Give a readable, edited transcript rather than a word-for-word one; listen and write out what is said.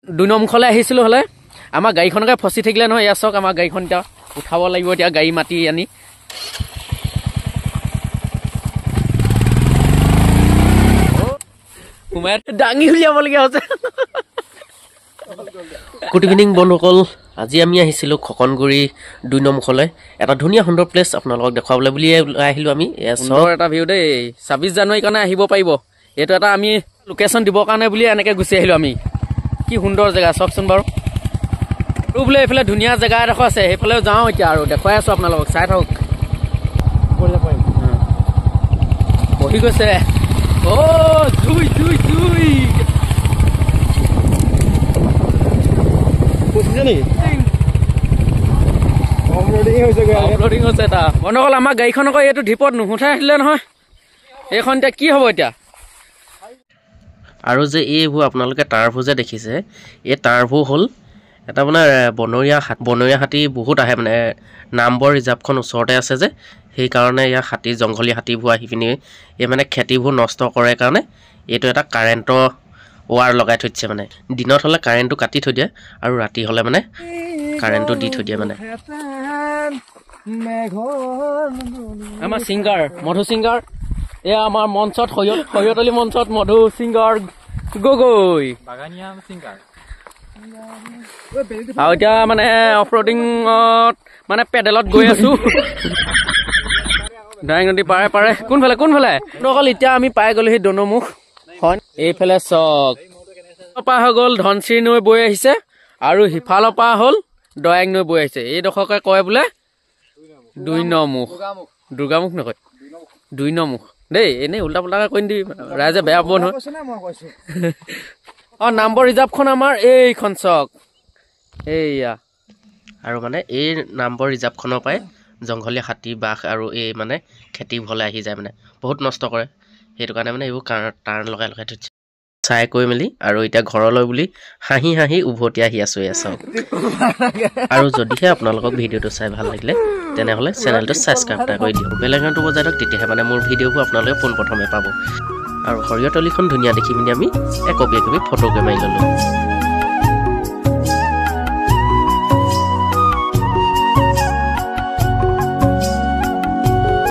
2 number মুখলৈ আহিছিলোঁ হ'লে আমাৰ গাড়ীখনকে ফচি থাকিলে নহয় এয়া চাওক আমাৰ গাড়ীখন এতিয়া উঠাব লাগিব এতিয়া গাড়ী মাতি আনি সোমাই দাঙি উলিয়াবলগীয়া হৈছে গুড ইভিনিং বন্ধুসকল আজি আমি আহিছিলোঁ খকনগুৰি 2 নম্বৰ মুখলৈ এটা ধুনীয়া সুন্দৰ প্লেচ আপোনালোকক দেখুৱাবলৈ বুলি আহিলোঁ আমি সুন্দৰ এটা ভিউ দেই 26 জানুৱাৰীৰ কাৰণে আহিব পাৰিব এইটো এটা আমি লোকেশ্যন দিবৰ কাৰণে বুলি এনেকৈ গুচি আহিলোঁ আমি কি সুন্দৰ জেগা চাওকচোন বাৰু আৰু বোলে এইফালে ধুনীয়া জেগা এডোখৰ আছে সেইফালেও যাওঁ এতিয়া আৰু দেখুৱাই আছোঁ আপোনালোকক চাই থাকক বহি গৈছে জুই জুই জুই অফলোডিং হৈছে এটা বন্ধুসকল আমাৰ গাড়ীখন আকৌ এইটো ঢিপত নুহুঠাই আহিলে নহয় এইখন এতিয়া কি হ'ব এতিয়া আৰু যে এইবোৰ আপোনালোকে তাঁৰবোৰ যে দেখিছে এই তাঁৰবোৰ হ'ল এটা মানে বনৰীয়া হাতী বহুত আহে মানে নামবৰ ৰিজাৰ্ভখন ওচৰতে আছে যে সেইকাৰণে ইয়াৰ হাতী জংঘলী হাতীবোৰ আহি পিনি এই মানে খেতিবোৰ নষ্ট কৰে কাৰণে এইটো এটা কাৰেণ্টৰ ৱাৰ লগাই থৈ দিছে মানে দিনত হ'লে কাৰেণ্টটো কাটি থৈ দিয়ে আৰু ৰাতি হ'লে মানে কাৰেণ্টটো দি থৈ দিয়ে মানে আমাৰ ছিংগাৰ মধু ছিংগাৰ এয়া আমাৰ মঞ্চত সৰিয়তলী মঞ্চত মধু ছিংগাৰ গগৈ আৰু এতিয়া মানে অফৰোডিঙত মানে পেডেলত গৈ আছো ডাইং নদী পাৰে পাৰে কোনফালে অকল এতিয়া আমি পাই গ'লোহি দনমুখ এইফালে চক পৰা হৈ গ'ল ধনশিৰি নৈ বৈ আহিছে আৰু সিফালৰ পৰা হ'ল দয়াং নৈ বৈ আহিছে এইডোখৰকে কয় বোলে 2 নম্বৰ মুখ দুৰ্গামুখ নকয় 2 নম্বৰ মুখ দেই এনেই উল্টা পুল্টাকে কৈ দিবি ৰাইজে বেয়া পাব নহয় নাম্বৰ ৰিজাৰ্ভখন আমাৰ এইখন চক এইয়া আৰু মানে এই নাম্বৰ ৰিজাৰ্ভখনৰ পৰাই জংঘলী হাতী বাঘ আৰু এই মানে খেতি ভলে আহি যায় মানে বহুত নষ্ট কৰে সেইটো কাৰণে মানে এইবোৰ তাঁৰ লগাই থৈছে চাই কৈ মেলি আৰু এতিয়া ঘৰলৈ বুলি হাঁহি হাঁহি উভতি আহি আছোঁ এয়া চাওক আৰু যদিহে আপোনালোকক ভিডিঅ'টো চাই ভাল লাগিলে তেনেহ'লে চেনেলটো ছাবস্ক্ৰাইব এটা কৰি দিয়ক বেল আইকনটো বজাই দিয়ক তেতিয়াহে মানে মোৰ ভিডিঅ'বোৰ আপোনালোকে পোনপ্ৰথমে পাব আৰু সৰিয়তলীখন ধুনীয়া দেখি পিনি আমি একপি ফটোকে মাৰি ল'লোঁ